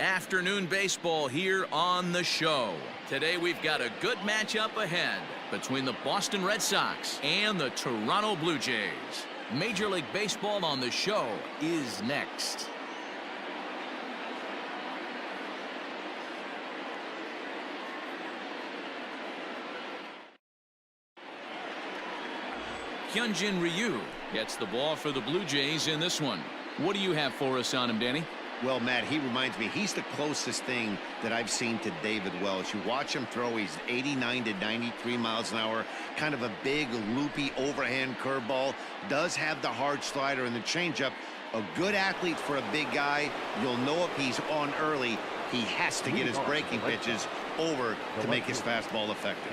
Afternoon baseball here on the show. Today we've got a good matchup ahead between the Boston Red Sox and the Toronto Blue Jays. Major League Baseball on the show is next. Hyunjin Ryu gets the ball for the Blue Jays in this one. What do you have for us on him, Danny? Well, Matt, he reminds me, he's the closest thing that I've seen to David Wells. You watch him throw, he's 89 to 93 miles an hour, kind of a big, loopy, overhand curveball, does have the hard slider and the changeup. A good athlete for a big guy. You'll know if he's on early, he has to get his breaking pitches over to make his fastball effective.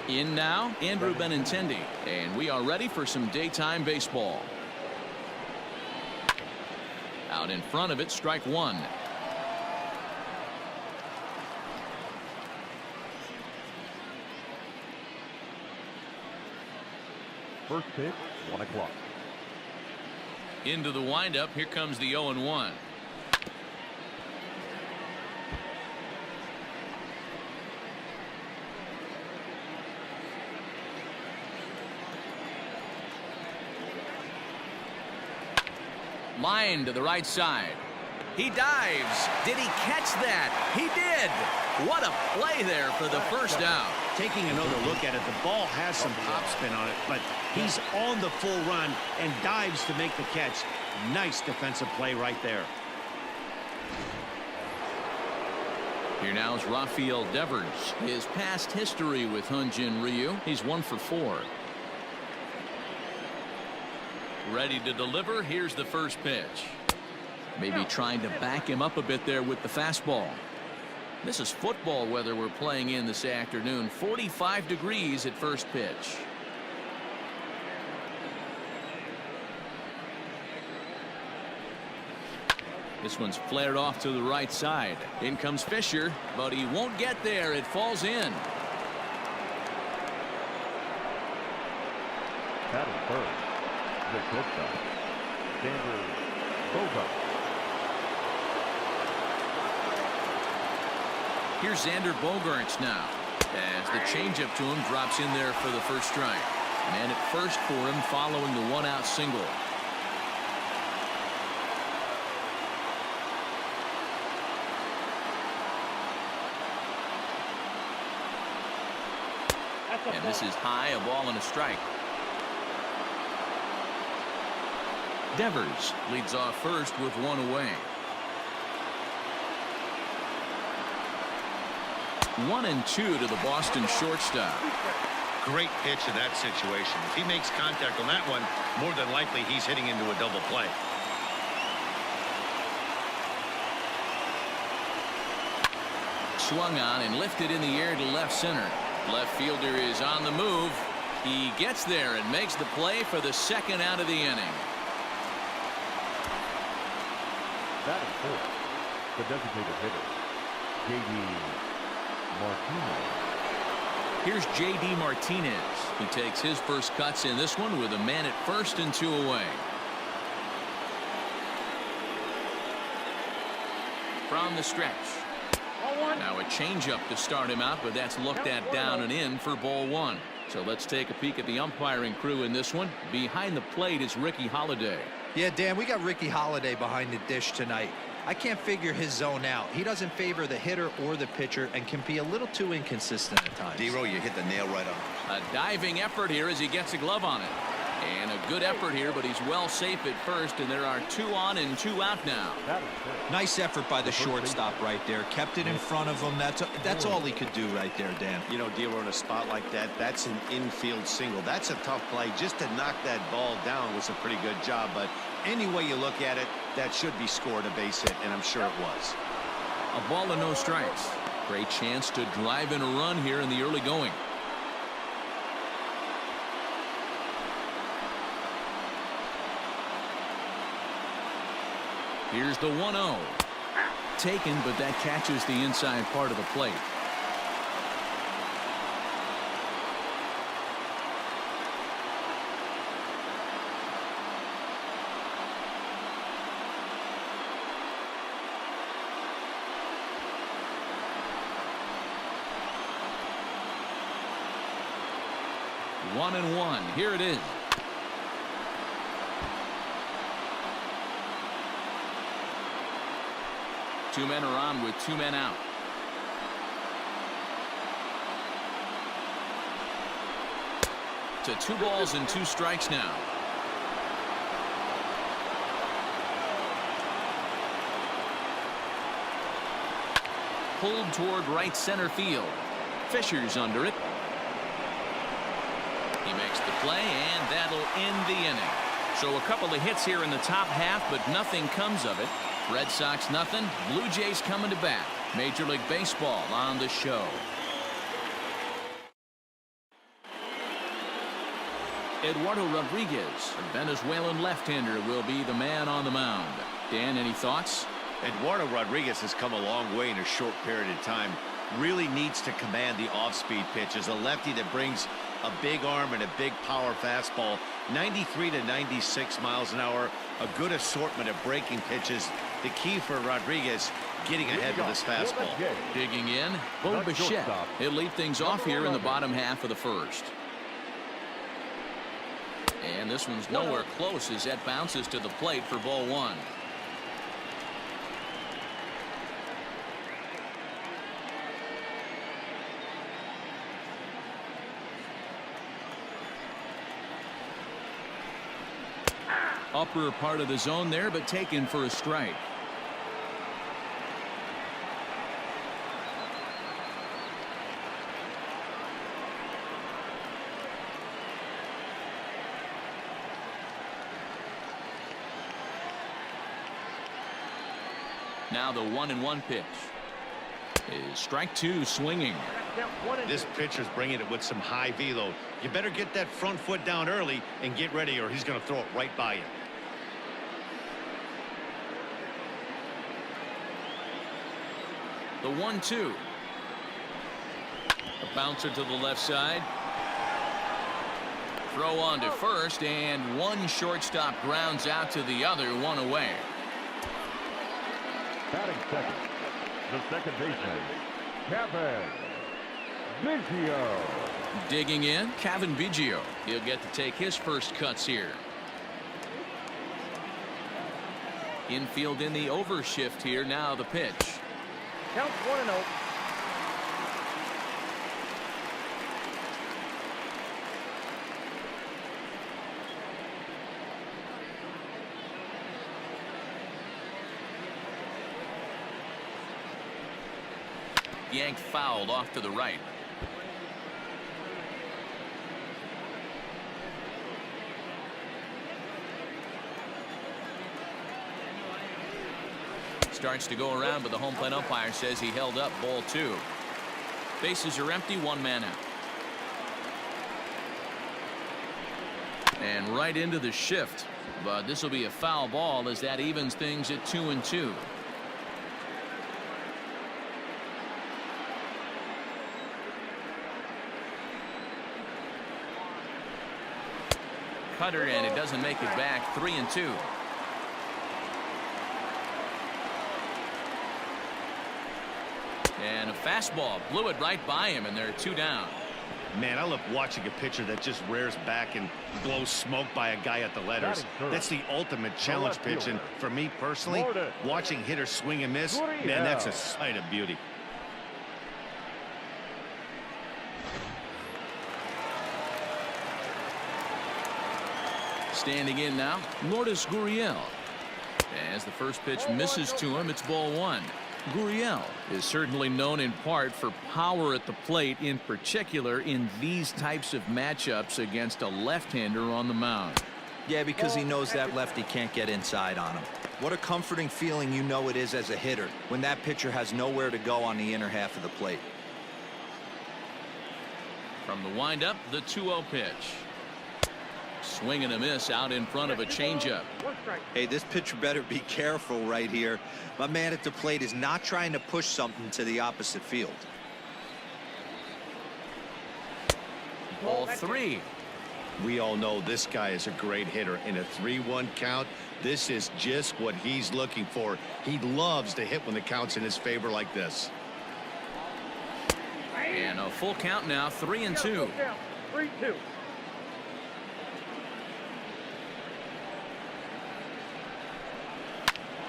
In now, Andrew Benintendi, and we are ready for some daytime baseball. Out in front of it, strike one. First pitch, 1 o'clock. Into the windup, here comes the 0-1. Line to the right side. He dives. Did he catch that? He did. What a play there for the first out. Taking another look at it, the ball has some top spin on it, but he's on the full run and dives to make the catch. Nice defensive play right there. Here now is Rafael Devers. His past history with Hyunjin Ryu. He's 1 for 4. Ready to deliver. Here's the first pitch. Maybe trying to back him up a bit there with the fastball. This is football weather we're playing in this afternoon. 45 degrees at first pitch. This one's flared off to the right side. In comes Fisher, but he won't get there. It falls in. Batting first. The shortstop, Xander Bogaerts. Here's Xander Bogaerts now, as the changeup to him drops in there for the first strike. Man at first for him following the 1-out single. And this is high, a ball and a strike. Devers leads off first with 1 away. 1-2 to the Boston shortstop. Great pitch in that situation. If he makes contact on that one, more than likely he's hitting into a double play. Swung on and lifted in the air to left center. Left fielder is on the move. He gets there and makes the play for the second out of the inning. Batting fourth, the designated hitter, J.D. Martinez. Here's J.D. Martinez. He takes his first cuts in this one with a man at first and 2 away. From the stretch. Now a changeup to start him out, but that's looked at down and in for ball 1. So let's take a peek at the umpiring crew in this one. Behind the plate is Ricky Holiday. Yeah, Dan, we got Ricky Holiday behind the dish tonight. I can't figure his zone out. He doesn't favor the hitter or the pitcher and can be a little too inconsistent at times. D-Row, you hit the nail right on. A diving effort here as he gets a glove on it. And a good effort here, but he's well safe at first, and there are 2 on and 2 out now. Nice effort by the shortstop right there. Kept it in front of him. That's all he could do right there, Dan. You know, D-Row, in a spot like that, that's an infield single. That's a tough play. Just to knock that ball down was a pretty good job, but any way you look at it, that should be scored a base hit, and I'm sure it was. A ball and no strikes. Great chance to drive in a run here in the early going. Here's the 1-0. Taken, but that catches the inside part of the plate. 1-1. Here it is. Two men are on with two men out. To 2 balls and 2 strikes now. Pulled toward right center field. Fisher's under it. He makes the play, and that'll end the inning. So a couple of hits here in the top half, but nothing comes of it. Red Sox nothing. Blue Jays coming to bat. Major League Baseball on the show. Eduardo Rodriguez, a Venezuelan left-hander, will be the man on the mound. Dan, any thoughts? Eduardo Rodriguez has come a long way in a short period of time. Really needs to command the off-speed pitches. A lefty that brings a big arm and a big power fastball. 93 to 96 miles an hour. A good assortment of breaking pitches. The key for Rodriguez, getting ahead with his fastball. Digging in, Bo Bichette. He'll lead things off here in the bottom half of the first. And this one's nowhere close as that bounces to the plate for ball 1. Upper part of the zone there, but taken for a strike. Now the 1-1 pitch is strike 2, swinging. This pitcher's bringing it with some high velo. You better get that front foot down early and get ready, or he's going to throw it right by you. The 1-2. A bouncer to the left side. Throw on to first, and one shortstop grounds out to the other, one away. Batting second, the second baseman, Kevin Biggio. Digging in, Kevin Biggio. He'll get to take his first cuts here. Infield in the overshift here. Now the pitch. Count 1-0. Yanked fouled off to the right. Starts to go around, but the home plate umpire says he held up. Ball 2. Bases are empty, 1 man out. And right into the shift, but this will be a foul ball as that evens things at 2-2. Cutter, and it doesn't make it back. 3-2. And a fastball blew it right by him, and they're 2 down. Man, I love watching a pitcher that just rears back and blows smoke by a guy at the letters. That's the ultimate challenge pitch, and for me personally, watching hitters swing and miss, man, that's a sight of beauty. Standing in now, Lourdes Gurriel. As the first pitch misses to him, it's ball 1. Gurriel is certainly known in part for power at the plate, in particular in these types of matchups against a left-hander on the mound. Yeah, because he knows that lefty can't get inside on him. What a comforting feeling you know it is as a hitter when that pitcher has nowhere to go on the inner half of the plate. From the windup, the 2-0 pitch. Swing and a miss out in front of a changeup. Hey, this pitcher better be careful right here. My man at the plate is not trying to push something to the opposite field. Ball 3. We all know this guy is a great hitter. In a 3-1 count, this is just what he's looking for. He loves to hit when the count's in his favor like this. And a full count now, 3-2. 3-2.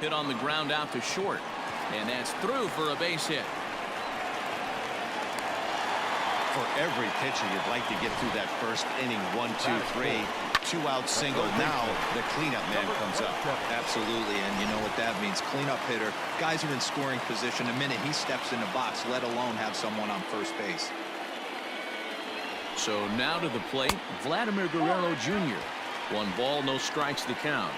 Hit on the ground out to short. And that's through for a base hit. For every pitcher, you'd like to get through that first inning. 1, 2, 3. 2-out single. Now the cleanup man comes up. Absolutely, and you know what that means. Cleanup hitter. Guys are in scoring position the minute he steps in the box, let alone have someone on first base. So now to the plate, Vladimir Guerrero Jr. 1 ball, no strikes the count.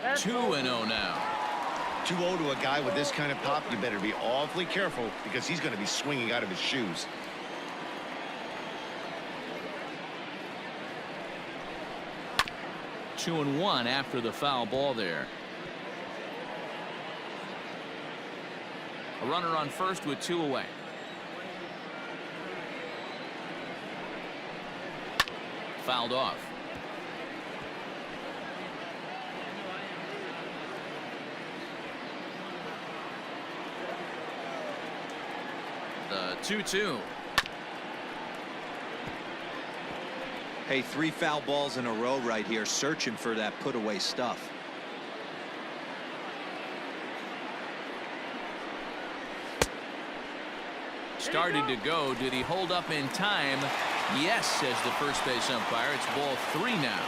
And 2-0 now. 2-0 to a guy with this kind of pop, you better be awfully careful because he's going to be swinging out of his shoes. Two and one after the foul ball there. A runner on first with 2 away. Fouled off. The 2-2. Hey, 3 foul balls in a row right here, searching for that put away stuff. Started to go. Did he hold up in time? Yes, says the first base umpire. It's ball 3 now.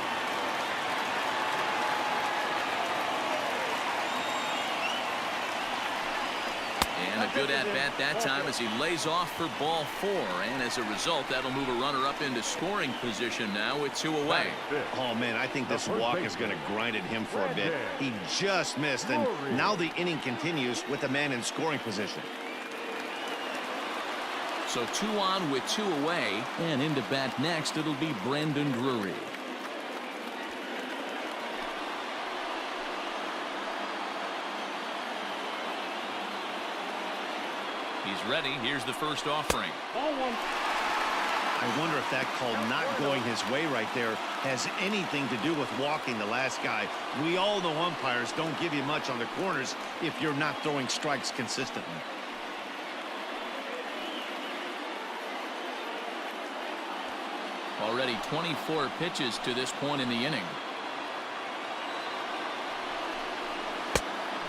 And a good at-bat that time as he lays off for ball 4. And as a result, that'll move a runner up into scoring position now with 2 away. Oh, man, I think this walk is going to grind at him for a bit. He just missed, and now the inning continues with the man in scoring position. So 2 on with 2 away, and into bat next, it'll be Brandon Drury. He's ready. Here's the first offering. Ball 1. I wonder if that call not going his way right there has anything to do with walking the last guy. We all know umpires don't give you much on the corners if you're not throwing strikes consistently. Already 24 pitches to this point in the inning.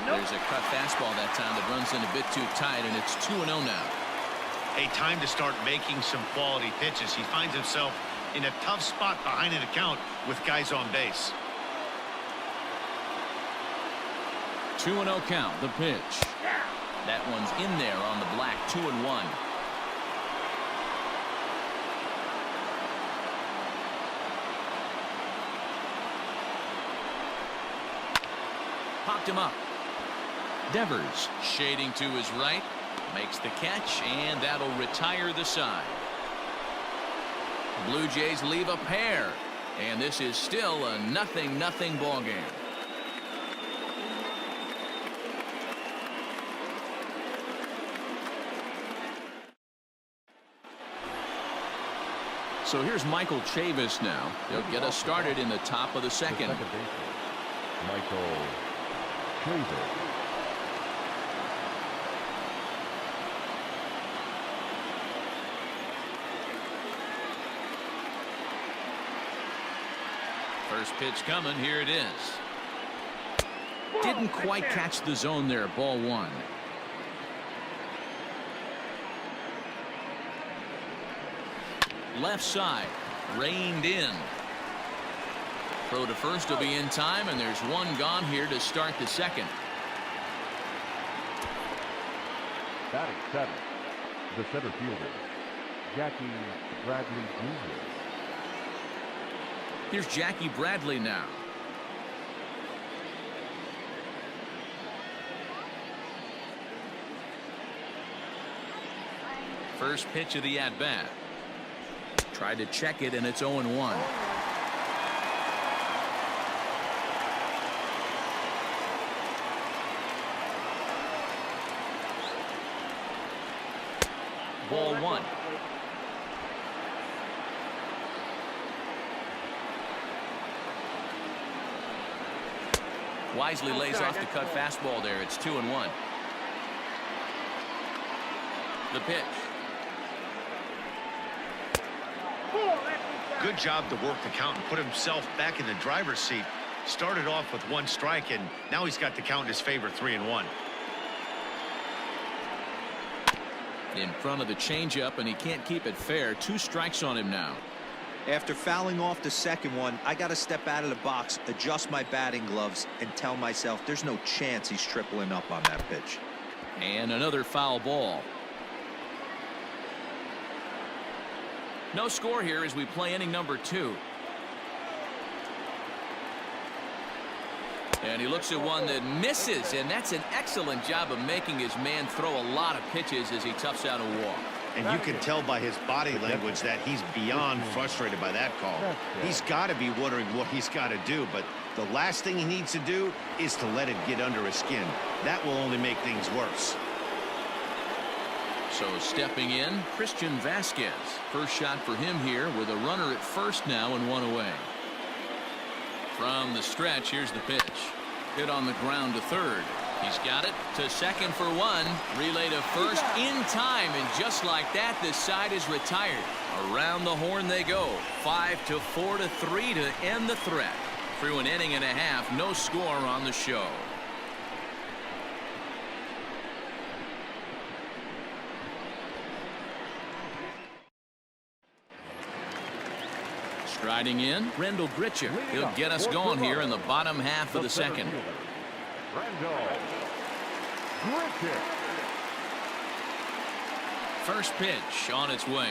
There's a cut fastball that time that runs in a bit too tight, and it's 2-0 now. A time to start making some quality pitches. He finds himself in a tough spot behind an account with guys on base. 2-0 count. The pitch. That one's in there on the black. 2-1. Popped him up. Devers shading to his right, makes the catch, and that'll retire the side. Blue Jays leave a pair, and this is still a 0-0 ball game. So here's Michael Chavis now. He'll get us started in the top of the second. Michael Chavis. First pitch coming. Here it is. Didn't quite catch the zone there. Ball 1. Left side. Reined in. Throw to first will be in time, and there's 1 gone here to start the second. Batting 7, the center fielder, Jackie Bradley Jr. Here's Jackie Bradley now. First pitch of the at-bat. Tried to check it, and it's 0-1. Ball 1. Wisely lays off the cut fastball there. It's 2-1. The pitch. Good job to work the count and put himself back in the driver's seat. Started off with 1 strike, and now he's got the count in his favor, 3-1. In front of the changeup, and he can't keep it fair. 2 strikes on him now. After fouling off the second one, I got to step out of the box, adjust my batting gloves, and tell myself there's no chance he's tripling up on that pitch. And another foul ball. No score here as we play inning number 2. And he looks at one that misses, and that's an excellent job of making his man throw a lot of pitches as he toughs out a walk. And you can tell by his body language that he's beyond frustrated by that call. He's got to be wondering what he's got to do, but the last thing he needs to do is to let it get under his skin. That will only make things worse. So stepping in, Christian Vasquez. First shot for him here with a runner at first now and 1 away. From the stretch, here's the pitch. Hit on the ground to third. He's got it to second for 1. Relay to first in time, and just like that, this side is retired. Around the horn they go. 5-4-3 to end the threat. Through an inning and a half, no score on the show. Striding in, Randall Grichuk. He'll get us going here in the bottom half of the second. First pitch on its way.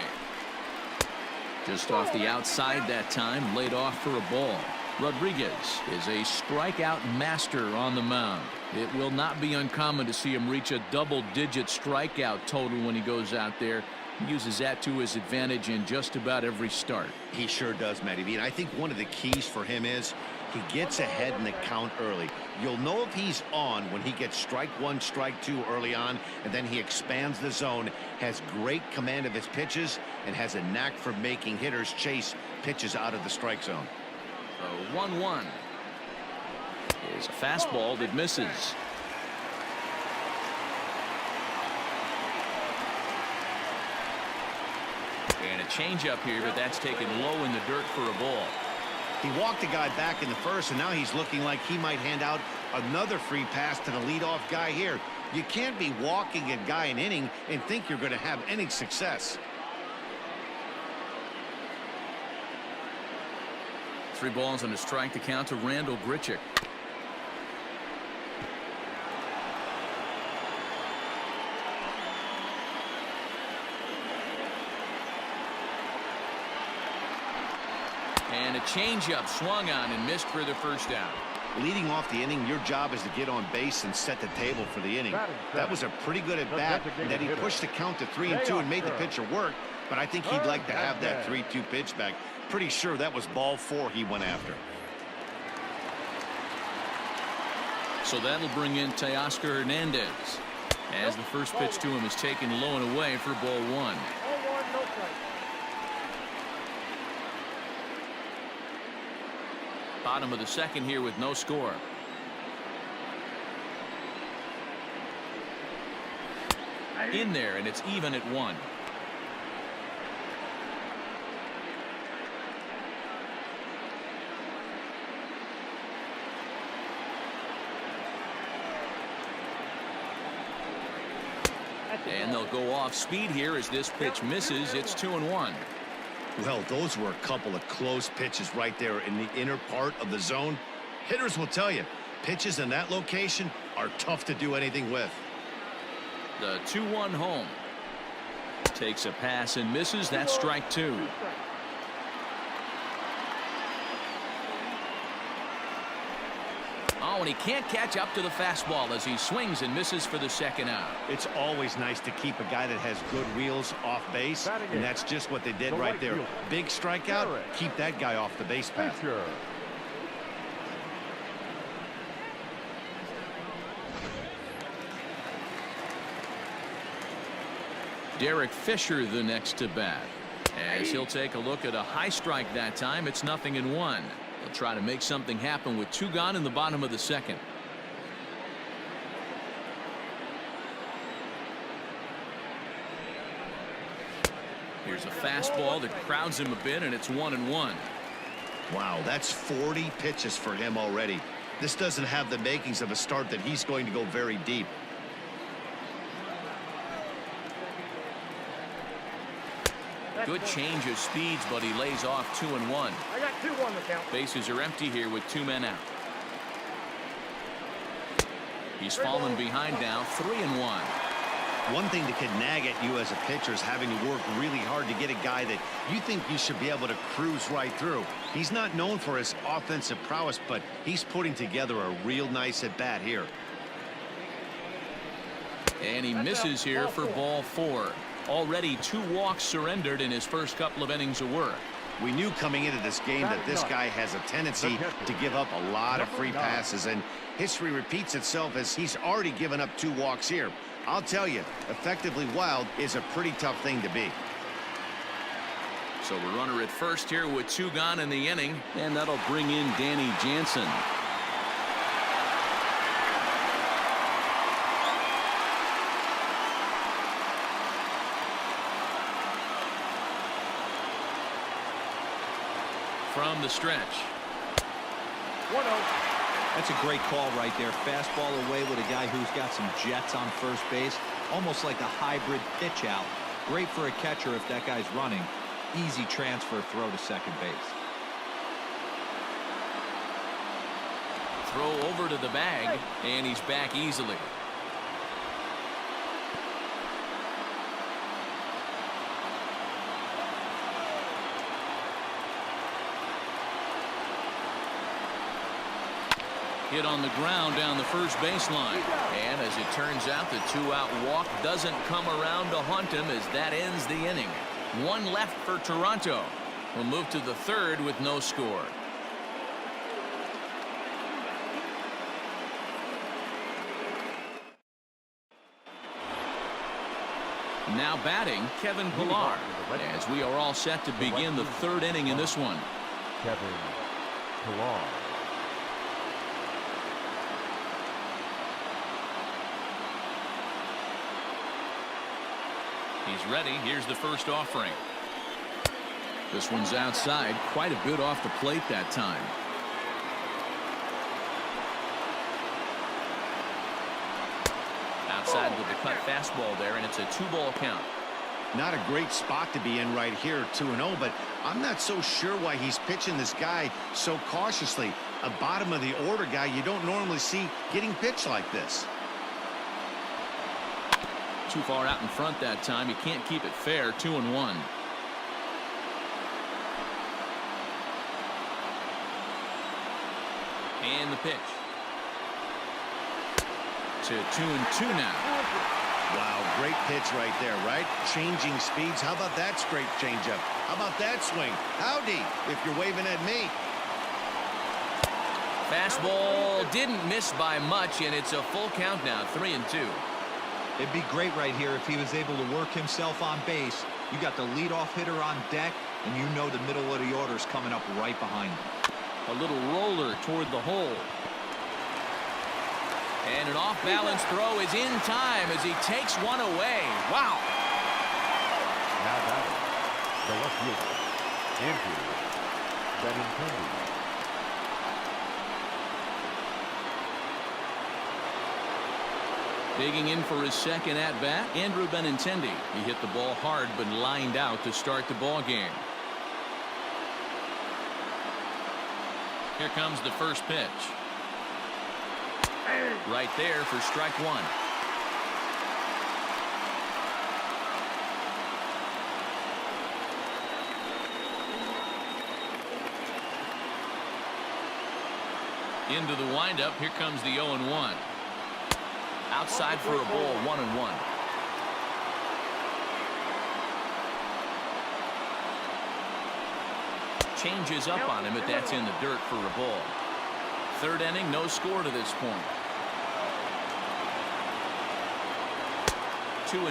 Just off the outside that time, laid off for a ball. Rodriguez is a strikeout master on the mound. It will not be uncommon to see him reach a double-digit strikeout total when he goes out there. He uses that to his advantage in just about every start. He sure does, Matty V. And I think one of the keys for him is he gets ahead in the count early. You'll know if he's on when he gets strike 1, strike 2 early on, and then he expands the zone, has great command of his pitches, and has a knack for making hitters chase pitches out of the strike zone. So 1-1 is a fastball that misses. And a changeup here, but that's taken low in the dirt for a ball. He walked the guy back in the first, and now he's looking like he might hand out another free pass to the leadoff guy here. You can't be walking a guy an inning and think you're going to have any success. 3 balls and a strike to count to Randall Grichuk. And a changeup swung on and missed for the first down. Leading off the inning, your job is to get on base and set the table for the inning. That was a pretty good at bat, and then he pushed the count to 3-2 and made the pitcher work, but I think he'd like to have that 3-2 pitch back. Pretty sure that was ball 4 he went after. So that'll bring in Teoscar Hernandez as the first pitch to him is taken low and away for ball 1. Bottom of the second here with no score. In there, and it's even at 1. And they'll go off speed here as this pitch misses. It's 2-1. Well, those were a couple of close pitches right there in the inner part of the zone. Hitters will tell you, pitches in that location are tough to do anything with. The 2-1 home. Takes a pass and misses. That's strike 2. Oh, and he can't catch up to the fastball as he swings and misses for the second out. It's always nice to keep a guy that has good wheels off base, and that's just what they did right there. Big strikeout, keep that guy off the base path. Derek Fisher the next to bat, as he'll take a look at a high strike that time. It's 0-1. He'll try to make something happen with 2 gone in the bottom of the second. Here's a fastball that crowds him a bit, and it's 1-1. Wow, that's 40 pitches for him already. This doesn't have the makings of a start that he's going to go very deep. Good change of speeds, but he lays off 2-1. I got 2 on the count. Bases are empty here with 2 men out. He's fallen behind now, 3-1. One thing that could nag at you as a pitcher is having to work really hard to get a guy that you think you should be able to cruise right through. He's not known for his offensive prowess, but he's putting together a real nice at bat here. And he misses here for ball 4. Already 2 walks surrendered in his first couple of innings of work. We knew coming into this game that this guy has a tendency to give up a lot of free passes, and history repeats itself as he's already given up 2 walks here. I'll tell you, effectively wild is a pretty tough thing to be. So the runner at first here with 2 gone in the inning, and that'll bring in Danny Jansen. From the stretch. 1-0. That's a great call right there. Fastball away with a guy who's got some jets on first base. Almost like a hybrid pitch out. Great for a catcher if that guy's running. Easy transfer throw to second base. Throw over to the bag, and he's back easily. Hit on the ground down the first baseline. And as it turns out, the 2-out walk doesn't come around to haunt him as that ends the inning. 1 left for Toronto. We'll move to the 3rd with no score. Now batting, Kevin Pillar, as we are all set to begin the 3rd inning in this one. Kevin Pillar. He's ready. Here's the first offering. This one's outside, quite a bit off the plate that time. Outside with the cut fastball there, and it's a 2-ball count. Not a great spot to be in right here, 2-0, but I'm not so sure why he's pitching this guy so cautiously. A bottom of the order guy you don't normally see getting pitched like this. Too far out in front that time. You can't keep it fair. 2-1. And the pitch. To 2-2 now. Wow, great pitch right there, right? Changing speeds. How about that straight changeup? How about that swing? Howdy, if you're waving at me. Fastball didn't miss by much, and it's a full count now. 3-2. It'd be great right here if he was able to work himself on base. You got the leadoff hitter on deck, and you know the middle of the order is coming up right behind him. A little roller toward the hole. And an off-balance throw is in time as he takes one away. Wow. Now batting, the left fielder, Andrew Benintendi. Digging in for his second at-bat, Andrew Benintendi. He hit the ball hard but lined out to start the ball game. Here comes the first pitch. Right there for strike 1. Into the windup. Here comes the 0-1. Outside for a ball, 1-1. Changes up on him, but that's in the dirt for a ball. 3rd inning, no score to this point. 2-2.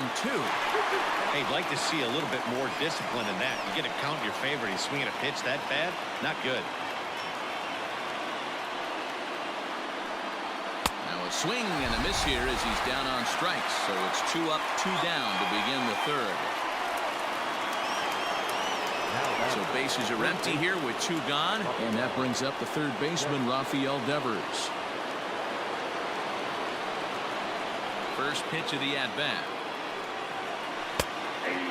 Hey, I'd like to see a little bit more discipline in that. You get a count in your favor and he's swinging a pitch that bad? Not good. A swing and a miss here as he's down on strikes. So it's 2 up, 2 down to begin the 3rd. So bases are empty here with 2 gone, and that brings up the third baseman, Rafael Devers. First pitch of the at-bat.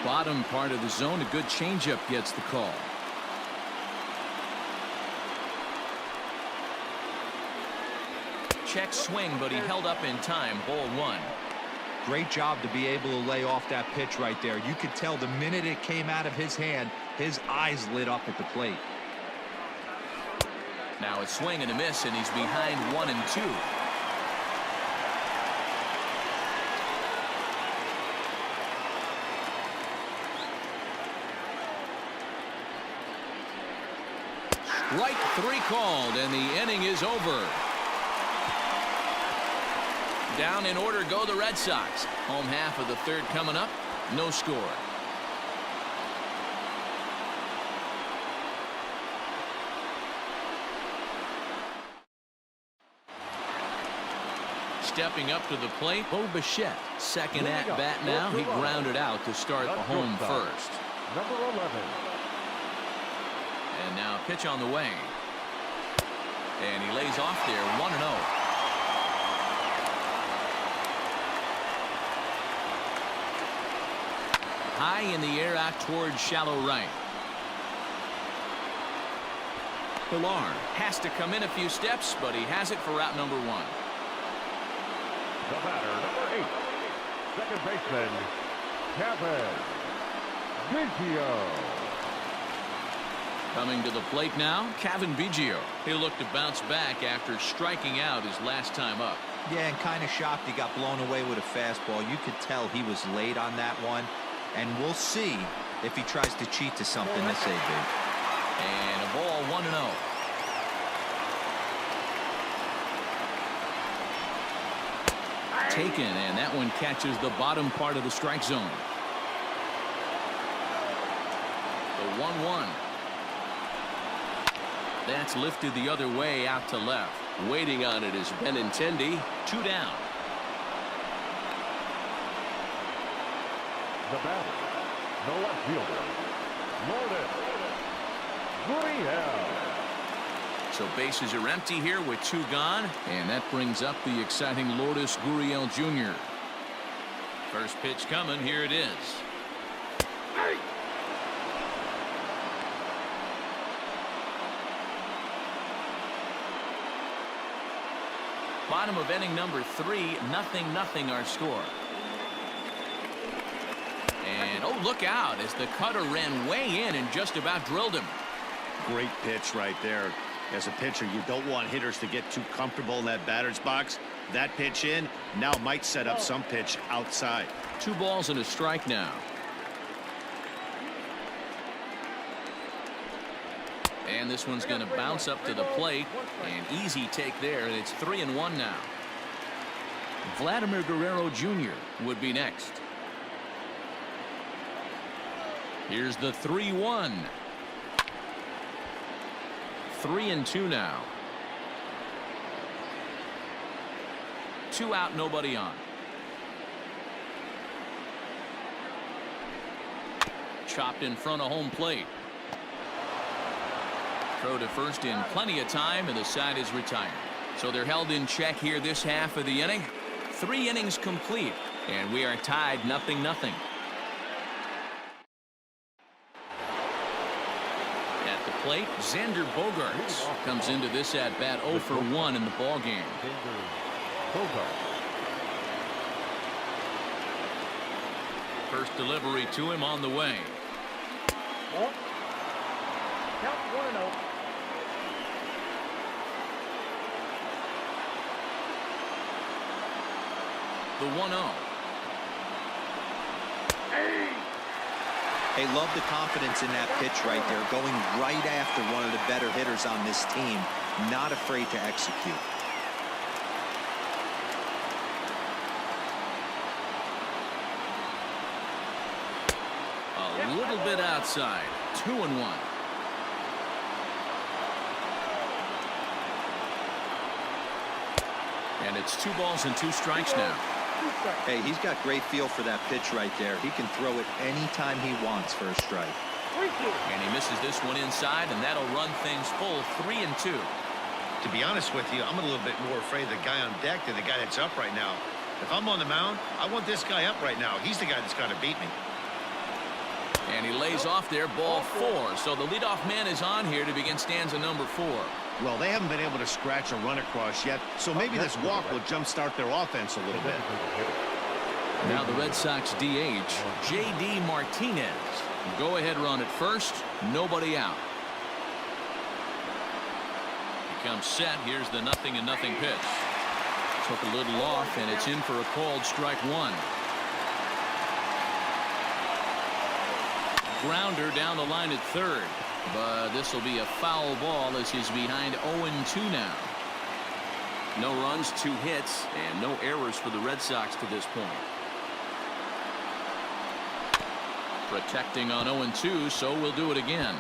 Bottom part of the zone, a good changeup gets the call. Check swing, but he held up in time. Ball 1. Great job to be able to lay off that pitch right there. You could tell the minute it came out of his hand, his eyes lit up at the plate. Now a swing and a miss, and he's behind 1-2. Strike 3 called, and the inning is over. Down in order go the Red Sox. Home half of the third coming up. No score. Stepping up to the plate, Bo Bichette. Second at bat now. He grounded out to start the home first. Number 11. And now pitch on the way. And he lays off there, 1-0. High in the air out towards shallow right. Pilar has to come in a few steps, but he has it for out number 1. The batter, number 8. Second baseman, Kevin Biggio. Coming to the plate now, Kevin Biggio. He'll look to bounce back after striking out his last time up. Yeah, and kind of shocked he got blown away with a fastball. You could tell he was late on that one. And we'll see if he tries to cheat to something this AB. And a ball, 1-0. Taken, and that one catches the bottom part of the strike zone. The 1-1. That's lifted the other way out to left. Waiting on it is Benintendi. 2 down. The batter, the left fielder, Lourdes Gurriel. So bases are empty here with 2 gone, and that brings up the exciting Lourdes Gurriel Jr. First pitch coming. Here it is. Bottom of inning number 3, 0-0 our score. And oh, look out as the cutter ran way in and just about drilled him. Great pitch right there. As a pitcher, you don't want hitters to get too comfortable in that batter's box. That pitch in now might set up some pitch outside. 2 balls and a strike now. And this one's going to bounce up to the plate. An easy take there, and it's 3-1 now. Vladimir Guerrero Jr. would be next. Here's the 3-1. 3-2 now. 2 out, nobody on. Chopped in front of home plate. Throw to first in plenty of time, and the side is retired. So they're held in check here this half of the inning. 3 innings complete, and we are tied 0-0. At the plate, Xander Bogaerts comes into this at bat 0 for 1 in the ball game. First delivery to him on the way. Count 1-0. The 1-0. Hey, love the confidence in that pitch right there, going right after one of the better hitters on this team, not afraid to execute. A little bit outside. 2-1. And it's 2 balls and 2 strikes now. Hey, he's got great feel for that pitch right there. He can throw it anytime he wants for a strike. 3-2. And he misses this one inside, and that'll run things full 3-2. To be honest with you, I'm a little bit more afraid of the guy on deck than the guy that's up right now. If I'm on the mound, I want this guy up right now. He's the guy that's got to beat me. And he lays off there, ball 4. So the leadoff man is on here to begin stanza number 4. Well, they haven't been able to scratch a run across yet, so maybe this walk will jumpstart their offense a little bit. Now the Red Sox DH, J.D. Martinez. Go ahead run at first, nobody out. He comes set. Here's the 0-0 pitch. Took a little off, and it's in for a called strike 1. Grounder down the line at third, but this will be a foul ball as he's behind 0-2 now. No runs, 2 hits, and no errors for the Red Sox to this point. Protecting on 0-2, so we'll do it again.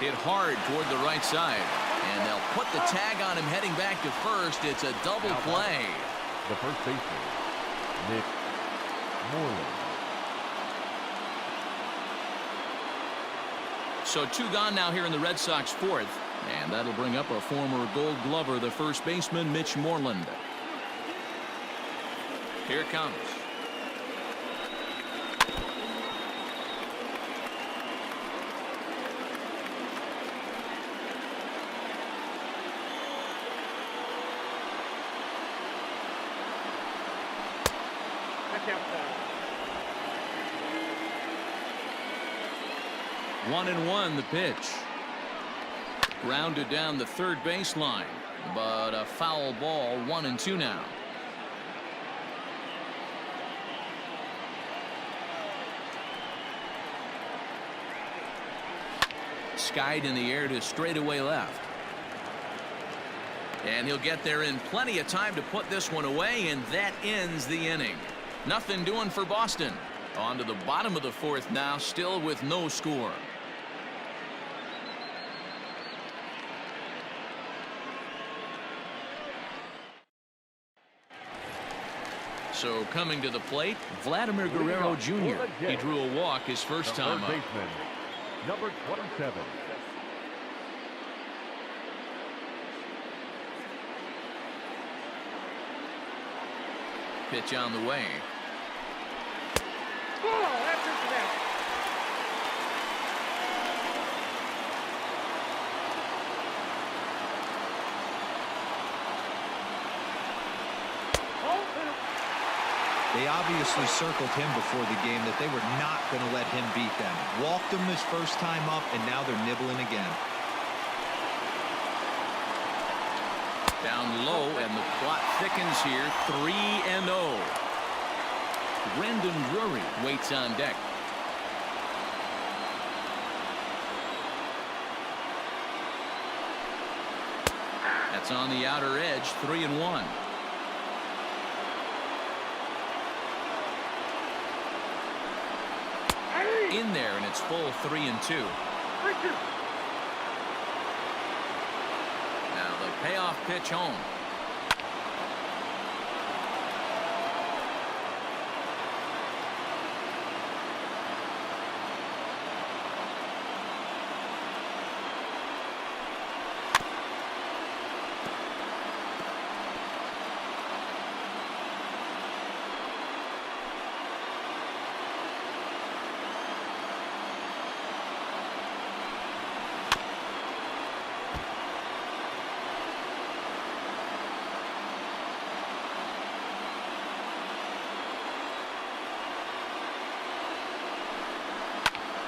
Hit hard toward the right side. And they'll put the tag on him heading back to first. It's a double play. The first baseman, Nick Moreland. So 2 gone now here in the Red Sox 4th. And that'll bring up a former Gold Glover, the first baseman, Mitch Moreland. Here it comes. Outside. 1-1 the pitch. Grounded down the third baseline, but a foul ball. 1-2 now. Skied in the air to straightaway left. And he'll get there in plenty of time to put this one away, and that ends the inning. Nothing doing for Boston. On to the bottom of the 4th now, still with no score. So coming to the plate, Vladimir Guerrero Jr. He drew a walk his first time up. Baseman, number 27. Pitch on the way. Oh, that's it for them. They obviously circled him before the game that they were not going to let him beat them. Walked him his first time up, and now they're nibbling again. Down low, and the plot thickens here. 3-0. Brendan Drury waits on deck. That's on the outer edge. 3-1. In there, and it's full 3-2. Now the payoff pitch home.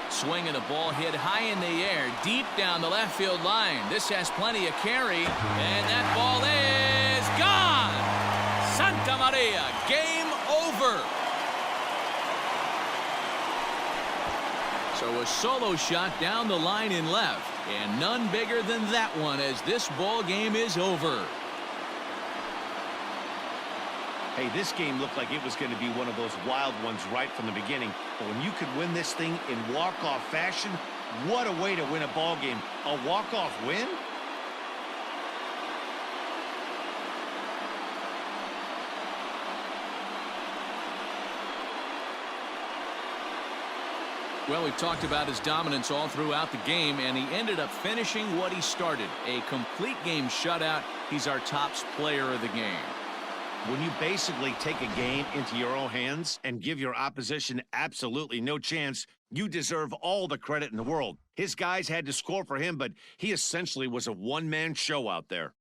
Swing and a ball hit high in the air, deep down the left field line. This has plenty of carry, and that ball is gone. Santa Maria, game over. So a solo shot down the line in left, and none bigger than that one as this ball game is over. Hey, this game looked like it was going to be one of those wild ones right from the beginning. But when you could win this thing in walk-off fashion, what a way to win a ball game. A walk-off win? Well, we've talked about his dominance all throughout the game, and he ended up finishing what he started. A complete game shutout. He's our top player of the game. When you basically take a game into your own hands and give your opposition absolutely no chance, you deserve all the credit in the world. His guys had to score for him, but he essentially was a one-man show out there.